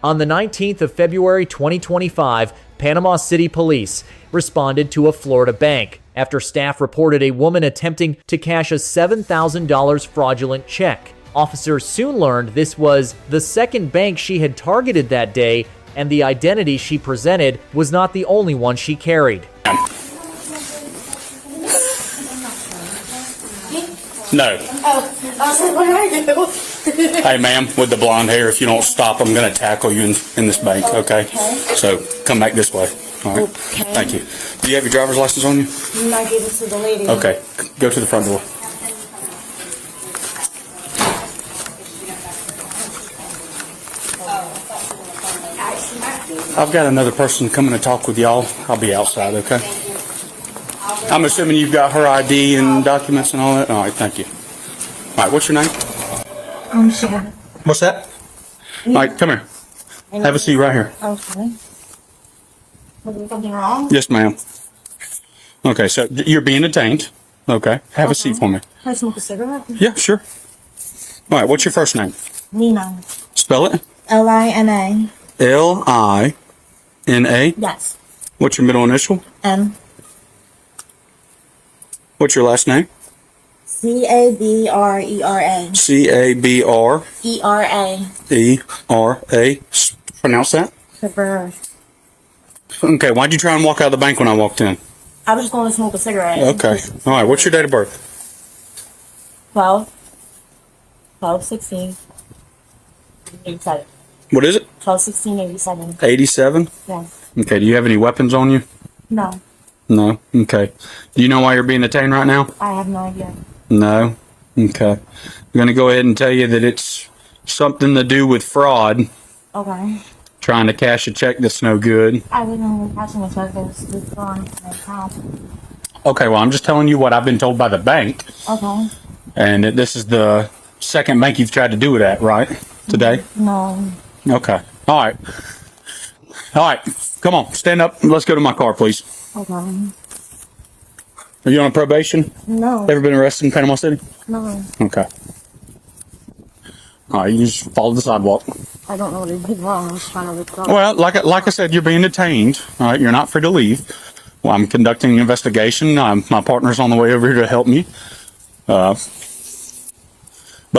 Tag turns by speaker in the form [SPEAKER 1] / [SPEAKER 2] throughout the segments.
[SPEAKER 1] On the 19th of February 2025, Panama City Police responded to a Florida bank after staff reported a woman attempting to cash a $7,000 fraudulent check. Officers soon learned this was the second bank she had targeted that day, and the identity she presented was not the only one she carried.
[SPEAKER 2] No.
[SPEAKER 3] Oh, I was like, what do I do?
[SPEAKER 2] Hey, ma'am, with the blonde hair, if you don't stop, I'm going to tackle you in this bank, okay? So come back this way. All right.
[SPEAKER 3] Okay.
[SPEAKER 2] Thank you. Do you have your driver's license on you?
[SPEAKER 3] I gave it to the lady.
[SPEAKER 2] Okay. Go to the front door. I've got another person coming to talk with y'all. I'll be outside, okay? I'm assuming you've got her ID and documents and all that? All right, thank you. All right, what's your name?
[SPEAKER 3] I'm sure.
[SPEAKER 2] What's that? All right, come here. Have a seat right here.
[SPEAKER 3] Okay. Was there something wrong?
[SPEAKER 2] Yes, ma'am. Okay, so you're being detained. Okay. Have a seat for me.
[SPEAKER 3] Can I smoke a cigarette?
[SPEAKER 2] Yeah, sure. All right, what's your first name?
[SPEAKER 3] Lina.
[SPEAKER 2] Spell it.
[SPEAKER 3] Lina.
[SPEAKER 2] Lina?
[SPEAKER 3] Yes.
[SPEAKER 2] What's your middle initial?
[SPEAKER 3] M.
[SPEAKER 2] What's your last name?
[SPEAKER 3] Cabrera.
[SPEAKER 2] Cabra.
[SPEAKER 3] Era.
[SPEAKER 2] Pronounce that.
[SPEAKER 3] Cabrera.
[SPEAKER 2] Okay, why'd you try and walk out of the bank when I walked in?
[SPEAKER 3] I was just going to smoke a cigarette.
[SPEAKER 2] Okay. All right, what's your date of birth?
[SPEAKER 3] 12/16. 87.
[SPEAKER 2] What is it?
[SPEAKER 3] 12/16/87.
[SPEAKER 2] 87?
[SPEAKER 3] Yes.
[SPEAKER 2] Okay, do you have any weapons on you?
[SPEAKER 3] No,
[SPEAKER 2] No? Okay. Do you know why you're being detained right now?
[SPEAKER 3] I have no idea.
[SPEAKER 2] No? Okay. I'm going to go ahead and tell you that it's something to do with fraud,
[SPEAKER 3] Okay.
[SPEAKER 2] trying to cash a check that's no good.
[SPEAKER 3] I didn't know passing a check was withdrawn from my account.
[SPEAKER 2] Okay, well, I'm just telling you what I've been told by the bank,
[SPEAKER 3] Okay.
[SPEAKER 2] and that this is the second bank you've tried to do it at, right? Today?
[SPEAKER 3] No.
[SPEAKER 2] Okay. All right. All right. Come on. Stand up. Let's go to my car, please.
[SPEAKER 3] Okay.
[SPEAKER 2] Are you on probation?
[SPEAKER 3] No.
[SPEAKER 2] Ever been arrested in Panama City?
[SPEAKER 3] No.
[SPEAKER 2] Okay. All right. You just follow the sidewalk.
[SPEAKER 3] I don't know what I did wrong. I was trying to withdraw.
[SPEAKER 2] Well, like I said, you're being detained. All right. You're not free to leave. Well, I'm conducting an investigation. My partner's on the way over here to help me. But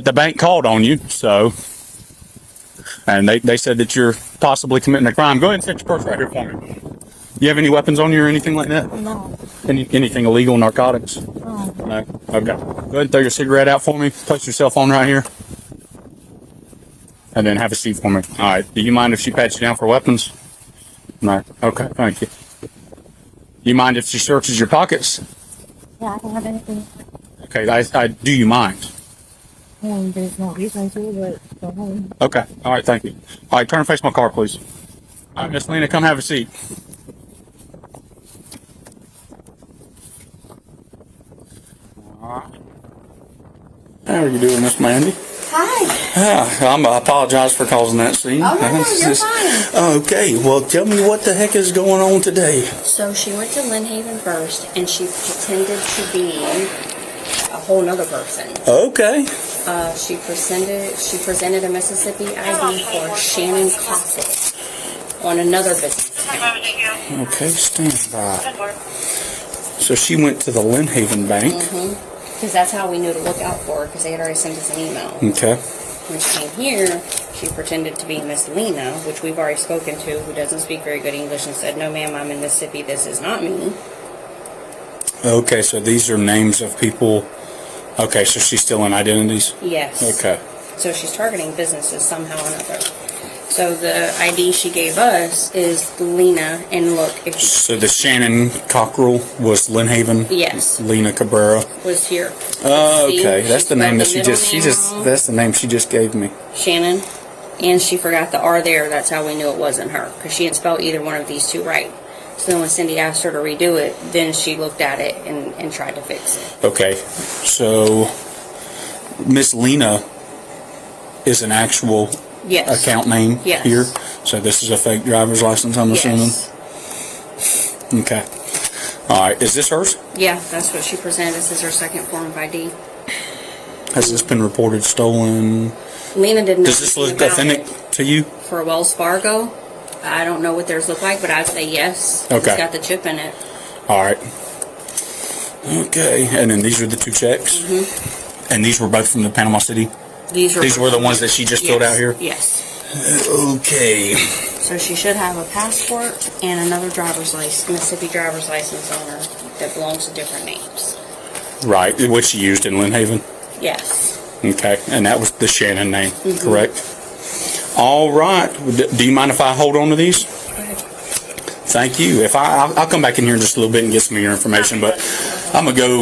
[SPEAKER 2] the bank called on you, so... And they said that you're possibly committing a crime. Go ahead and set your purse right here for me. You have any weapons on you or anything like that?
[SPEAKER 3] No.
[SPEAKER 2] Anything illegal, narcotics?
[SPEAKER 3] No.
[SPEAKER 2] No? Okay. Go ahead and throw your cigarette out for me. Place your cell phone right here. And then have a seat for me. All right. Do you mind if she pats you down for weapons? No. Okay. Thank you. Do you mind if she searches your pockets?
[SPEAKER 3] Yeah, I don't have anything.
[SPEAKER 2] Okay. I do you mind?
[SPEAKER 3] There's no reason to, but go ahead.
[SPEAKER 2] Okay. All right. Thank you. All right. Turn and face my car, please. All right, Miss Lena, come have a seat. All right. How are you doing, Miss Mandy?
[SPEAKER 4] Hi.
[SPEAKER 2] Yeah, I apologize for causing that scene.
[SPEAKER 4] Oh, no, you're fine.
[SPEAKER 2] Okay, well, tell me what the heck is going on today.
[SPEAKER 4] So she went to Lynn Haven first, and she pretended to be a whole nother person.
[SPEAKER 2] Okay.
[SPEAKER 4] She presented a Mississippi ID for Shannon Cossett on another business account.
[SPEAKER 2] Okay, stand by. So she went to the Lynn Haven Bank.
[SPEAKER 4] Because that's how we knew to look out for her, because they had already sent us an email.
[SPEAKER 2] Okay.
[SPEAKER 4] When she came here, she pretended to be Miss Lena, which we've already spoken to, who doesn't speak very good English, and said, "No, ma'am, I'm in Mississippi. This is not me."
[SPEAKER 2] Okay, so these are names of people. Okay, so she's still in identities?
[SPEAKER 4] Yes.
[SPEAKER 2] Okay.
[SPEAKER 4] So she's targeting businesses somehow or another. So the ID she gave us is Lena, and look, if you
[SPEAKER 2] So the Shannon Cockrell was Lynn Haven?
[SPEAKER 4] Yes.
[SPEAKER 2] Lena Cabrera?
[SPEAKER 4] was here.
[SPEAKER 2] Okay,
[SPEAKER 4] See,
[SPEAKER 2] that's the name that she
[SPEAKER 4] spelled
[SPEAKER 2] just,
[SPEAKER 4] the middle name wrong.
[SPEAKER 2] that's the name she just gave me.
[SPEAKER 4] Shannon, and she forgot the R there. That's how we knew it wasn't her, because she didn't spell either one of these two right. So then when Cindy asked her to redo it, then she looked at it and tried to fix it.
[SPEAKER 2] Okay, so Miss Lena is an actual
[SPEAKER 4] Yes.
[SPEAKER 2] account name
[SPEAKER 4] Yes.
[SPEAKER 2] here? So this is a fake driver's license, I'm assuming?
[SPEAKER 4] Yes.
[SPEAKER 2] Okay. All right, is this hers?
[SPEAKER 4] Yeah, that's what she presented. This is her second form of ID.
[SPEAKER 2] Has this been reported stolen?
[SPEAKER 4] Lena didn't know
[SPEAKER 2] Does this look
[SPEAKER 4] anything about
[SPEAKER 2] authentic
[SPEAKER 4] it.
[SPEAKER 2] to you?
[SPEAKER 4] For Wells Fargo, I don't know what theirs look like, but I'd say yes.
[SPEAKER 2] Okay.
[SPEAKER 4] It's got the chip in it.
[SPEAKER 2] All right. Okay, and then these are the 2 checks?
[SPEAKER 4] Mm-hmm.
[SPEAKER 2] And these were both from the Panama City?
[SPEAKER 4] These
[SPEAKER 2] were the ones that she just filled out here?
[SPEAKER 4] Yes.
[SPEAKER 2] Okay.
[SPEAKER 4] So she should have a passport and another driver's license, Mississippi driver's license on her that belongs to different names.
[SPEAKER 2] Right, which she used in Lynn Haven?
[SPEAKER 4] Yes.
[SPEAKER 2] Okay, and that was the Shannon name,
[SPEAKER 4] Mm-hmm.
[SPEAKER 2] correct? All right. Do you mind if I hold on to these? Thank you. I'll come back in here in just a little bit and get some of your information, but I'm going to go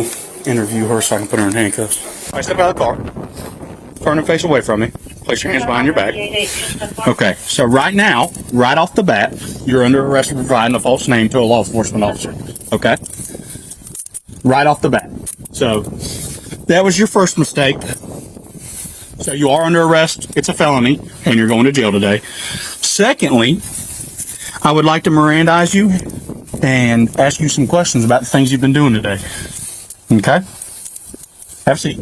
[SPEAKER 2] interview her so I can put her in handcuffs. All right, step out of the car. Turn and face away from me. Place your hands behind your back. Okay, so right now, right off the bat, you're under arrest for providing a false name to a law enforcement officer. Okay? Right off the bat. So, that was your first mistake. So you are under arrest. It's a felony, and you're going to jail today. Secondly, I would like to Mirandize you and ask you some questions about the things you've been doing today. Okay? Have a seat.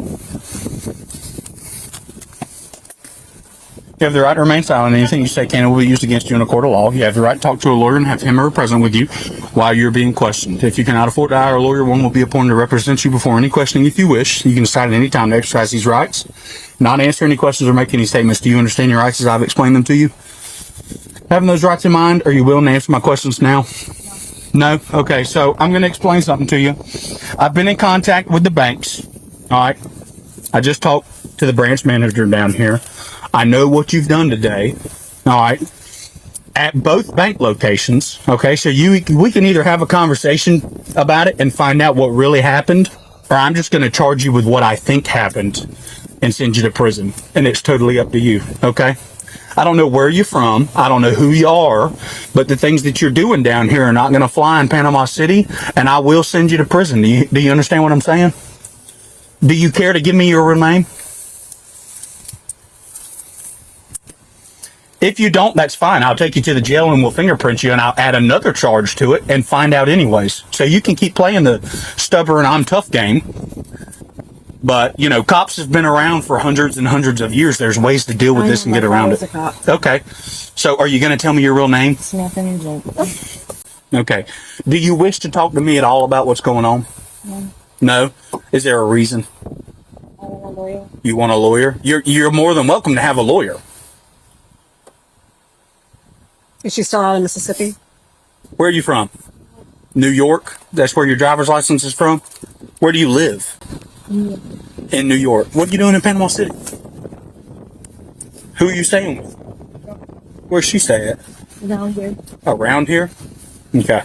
[SPEAKER 2] You have the right to remain silent. Anything you say can and will be used against you in a court of law. You have the right to talk to a lawyer and have him or her present with you while you're being questioned. If you cannot afford to hire a lawyer, one will be appointed to represent you before any questioning if you wish. You can decide at any time to exercise these rights, not answer any questions or make any statements. Do you understand your rights as I've explained them to you? Having those rights in mind, are you willing to answer my questions now? No? Okay, so I'm going to explain something to you. I've been in contact with the banks. All right? I just talked to the branch manager down here. I know what you've done today. All right? At both bank locations. Okay, so we can either have a conversation about it and find out what really happened, or I'm just going to charge you with what I think happened and send you to prison. And it's totally up to you. Okay? I don't know where you're from. I don't know who you are, but the things that you're doing down here are not going to fly in Panama City, and I will send you to prison. Do you understand what I'm saying? Do you care to give me your real name? If you don't, that's fine. I'll take you to the jail and we'll fingerprint you, and I'll add another charge to it and find out anyways. So you can keep playing the stubborn I'm tough game. But, you know, cops have been around for hundreds and hundreds of years. There's ways to deal with this and get around it. Okay. So are you going to tell me your real name? Okay. Do you wish to talk to me at all about what's going on?
[SPEAKER 3] No.
[SPEAKER 2] No? Is there a reason?
[SPEAKER 3] I want a lawyer.
[SPEAKER 2] You want a lawyer? You're more than welcome to have a lawyer.
[SPEAKER 3] Is she still out in Mississippi?
[SPEAKER 2] Where are you from? New York? That's where your driver's license is from? Where do you live? In New York. What are you doing in Panama City? Who are you staying with? Where's she stay at?
[SPEAKER 3] Down here.
[SPEAKER 2] Around here? Okay.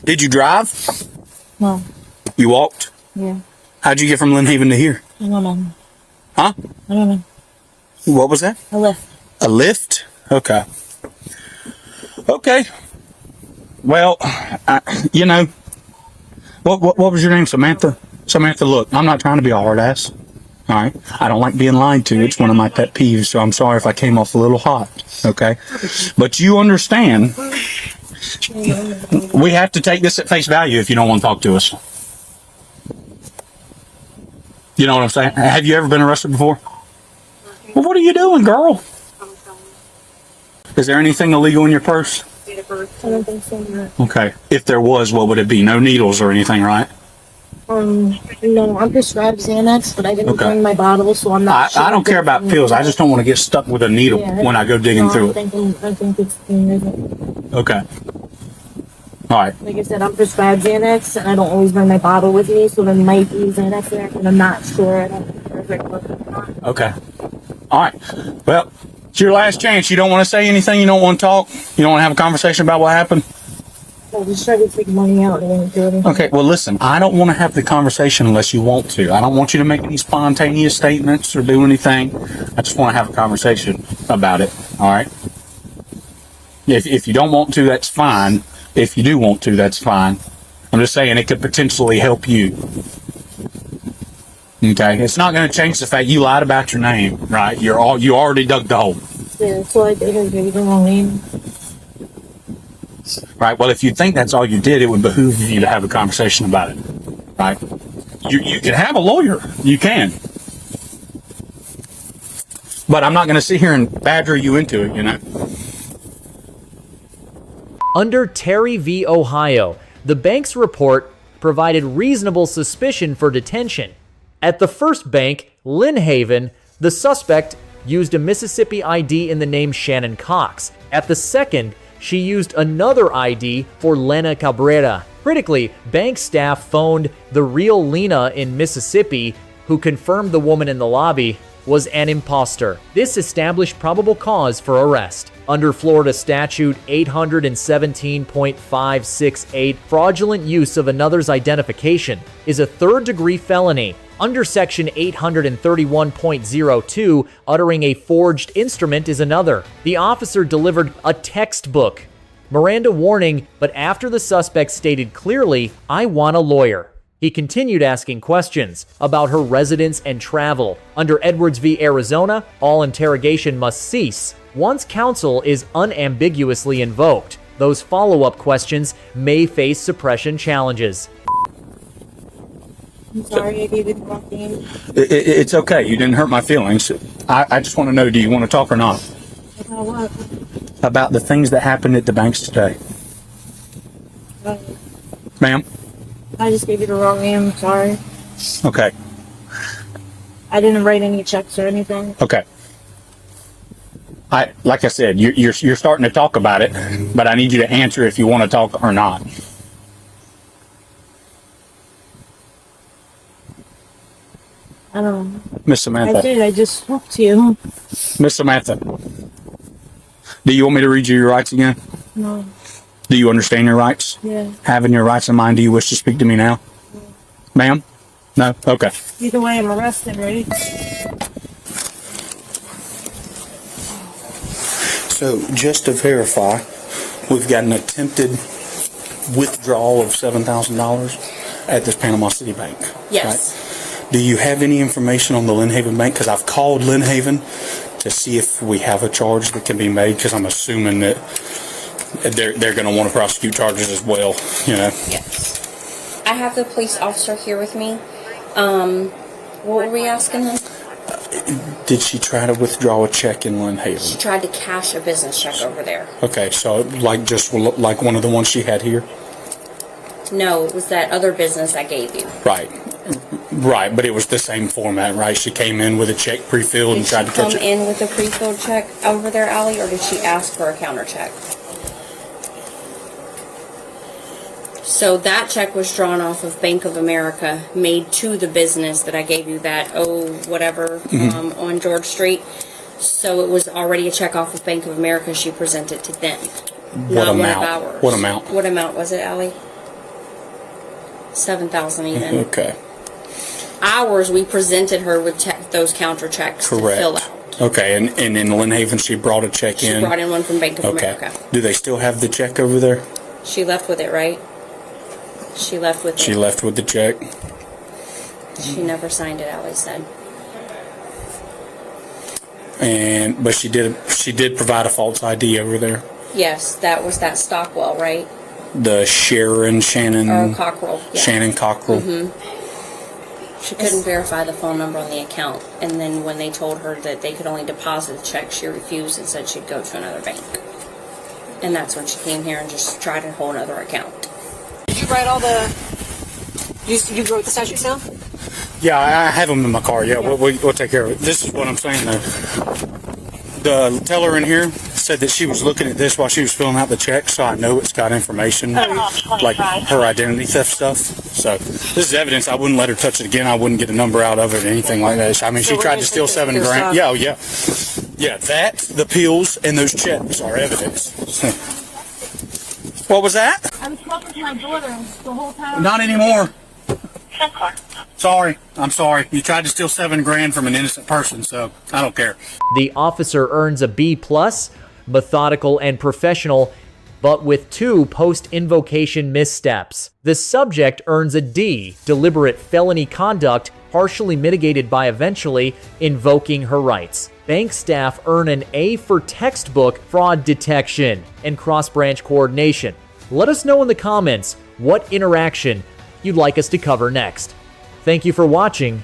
[SPEAKER 2] Did you drive?
[SPEAKER 3] No.
[SPEAKER 2] You walked?
[SPEAKER 3] Yeah.
[SPEAKER 2] How'd you get from Lynn Haven to here?
[SPEAKER 3] I don't know.
[SPEAKER 2] Huh?
[SPEAKER 3] I don't know.
[SPEAKER 2] What was that?
[SPEAKER 3] I left.
[SPEAKER 2] A lift? Okay. Okay. Well, you know, what was your name? Samantha? Samantha, look, I'm not trying to be a hard ass. All right? I don't like being lied to. It's one of my pet peeves, so I'm sorry if I came off a little hot. Okay? But you understand, we have to take this at face value if you don't want to talk to us. You know what I'm saying? Have you ever been arrested before? Well, what are you doing, girl? Is there anything illegal in your purse?
[SPEAKER 3] I don't think so. No.
[SPEAKER 2] Okay. If there was, what would it be? No needles or anything, right?
[SPEAKER 3] No, I'm prescribed Xanax, but I didn't bring my bottle, so I'm not sure.
[SPEAKER 2] I don't care about pills. I just don't want to get stuck with a needle when I go digging through it.
[SPEAKER 3] I think it's
[SPEAKER 2] Okay. All right.
[SPEAKER 3] like I said, I'm prescribed Xanax, and I don't always bring my bottle with me, so there might be Xanax there, and I'm not sure. I don't know if it works or not.
[SPEAKER 2] Okay. All right. Well, it's your last chance. You don't want to say anything? You don't want to talk? You don't want to have a conversation about what happened?
[SPEAKER 3] So just try to take money out and then do anything.
[SPEAKER 2] Okay, well, listen, I don't want to have the conversation unless you want to. I don't want you to make any spontaneous statements or do anything. I just want to have a conversation about it, all right? If you don't want to, that's fine. If you do want to, that's fine. I'm just saying it could potentially help you. Okay? It's not going to change the fact you lied about your name, right? You already dug the hole.
[SPEAKER 3] Yeah, so I didn't give you the wrong name.
[SPEAKER 2] Right. Well, if you think that's all you did, it would behoove you to have a conversation about it. Right. You can have a lawyer. You can. But I'm not going to sit here and badger you into it, you know?
[SPEAKER 1] Under Terry v. Ohio, the bank's report provided reasonable suspicion for detention. At the first bank, Lynn Haven, the suspect used a Mississippi ID in the name Shannon Cox. At the second, she used another ID for Lena Cabrera. Critically, bank staff phoned the real Lena in Mississippi, who confirmed the woman in the lobby was an imposter. This established probable cause for arrest. Under Florida Statute 817.568, fraudulent use of another's identification is a third-degree felony. Under Section 831.02, uttering a forged instrument is another. The officer delivered a textbook. Miranda warning, but after the suspect stated clearly, "I want a lawyer," he continued asking questions about her residence and travel. Under Edwards v. Arizona, all interrogation must cease. Once counsel is unambiguously invoked, those follow-up questions may face suppression challenges.
[SPEAKER 3] I'm sorry I gave you the wrong name.
[SPEAKER 2] It's okay. You didn't hurt my feelings. I just want to know, do you want to talk or not?
[SPEAKER 3] About what?
[SPEAKER 2] About the things that happened at the banks today. Ma'am?
[SPEAKER 3] I just gave you the wrong name. I'm sorry.
[SPEAKER 2] Okay.
[SPEAKER 3] I didn't write any checks or anything.
[SPEAKER 2] Okay. Like I said, you're starting to talk about it, but I need you to answer if you want to talk or not.
[SPEAKER 3] I don't know.
[SPEAKER 2] Miss Samantha.
[SPEAKER 3] I did. I just spoke to you.
[SPEAKER 2] Miss Samantha. Do you want me to read you your rights again?
[SPEAKER 3] No.
[SPEAKER 2] Do you understand your rights?
[SPEAKER 3] Yeah.
[SPEAKER 2] Having your rights in mind, do you wish to speak to me now? Ma'am? No? Okay.
[SPEAKER 3] Either way, I'm arrested, right?
[SPEAKER 2] So, just to verify, we've got an attempted withdrawal of $7,000 at this Panama City Bank.
[SPEAKER 4] Yes.
[SPEAKER 2] Right? Do you have any information on the Lynn Haven Bank? Because I've called Lynn Haven to see if we have a charge that can be made, because I'm assuming that they're going to want to prosecute charges as well, you know?
[SPEAKER 4] Yes. I have the police officer here with me. What were we asking him?
[SPEAKER 2] Did she try to withdraw a check in Lynn
[SPEAKER 4] She
[SPEAKER 2] Haven?
[SPEAKER 4] tried to cash a business check over there.
[SPEAKER 2] Okay, so like one of the ones she had here?
[SPEAKER 4] No, it was that other business I gave you.
[SPEAKER 2] Right. Right, but it was the same format, right? She came in with a check pre-filled and tried to catch
[SPEAKER 4] Did she come in with a pre-filled check over there, Allie, or did she ask for a counter check? So that check was drawn off of Bank of America, made to the business that I gave you that, on George Street. So it was already a check off of Bank of America. She presented to them.
[SPEAKER 2] What
[SPEAKER 4] not
[SPEAKER 2] amount?
[SPEAKER 4] One of ours.
[SPEAKER 2] What amount?
[SPEAKER 4] What amount was it, Allie? 7,000 even.
[SPEAKER 2] Okay.
[SPEAKER 4] Ours, we presented her with those counter checks to fill out.
[SPEAKER 2] Okay, and in Lynn Haven, she brought a check in?
[SPEAKER 4] She brought in one from Bank of
[SPEAKER 2] Okay.
[SPEAKER 4] America.
[SPEAKER 2] Do they still have the check over there?
[SPEAKER 4] She left with it, right? She left with
[SPEAKER 2] She
[SPEAKER 4] it.
[SPEAKER 2] left with the check?
[SPEAKER 4] She never signed it, Allie said.
[SPEAKER 2] But she did provide a false ID over there?
[SPEAKER 4] Yes, that was that Stockwell, right?
[SPEAKER 2] The Shannon
[SPEAKER 4] Or Cockrell. Yeah.
[SPEAKER 2] Shannon Cockrell.
[SPEAKER 4] She couldn't verify the phone number on the account. And then when they told her that they could only deposit the check, she refused and said she'd go to another bank. And that's when she came here and just tried a whole other account.
[SPEAKER 5] Did you write all the... You wrote the statutes down?
[SPEAKER 2] Yeah, I have them in my car. Yeah, we'll take care of it. This is what I'm saying, though. The teller in here said that she was looking at this while she was filling out the check, so I know it's got information, like her identity theft stuff. So this is evidence. I wouldn't let her touch it again. I wouldn't get a number out of it or anything like that. I mean, she tried to steal $7 grand. Yeah, yeah. Yeah, that, the pills, and those checks are evidence. What was that?
[SPEAKER 3] I was talking to my daughter the whole time.
[SPEAKER 2] Not anymore. Sorry. I'm sorry. You tried to steal $7 grand from an innocent person, so I don't care.
[SPEAKER 1] The officer earns a B+, methodical and professional, but with 2 post-invocation missteps. The subject earns a D, deliberate felony conduct, partially mitigated by eventually invoking her rights. Bank staff earn an A for textbook fraud detection and cross-branch coordination. Let us know in the comments what interaction you'd like us to cover next. Thank you for watching.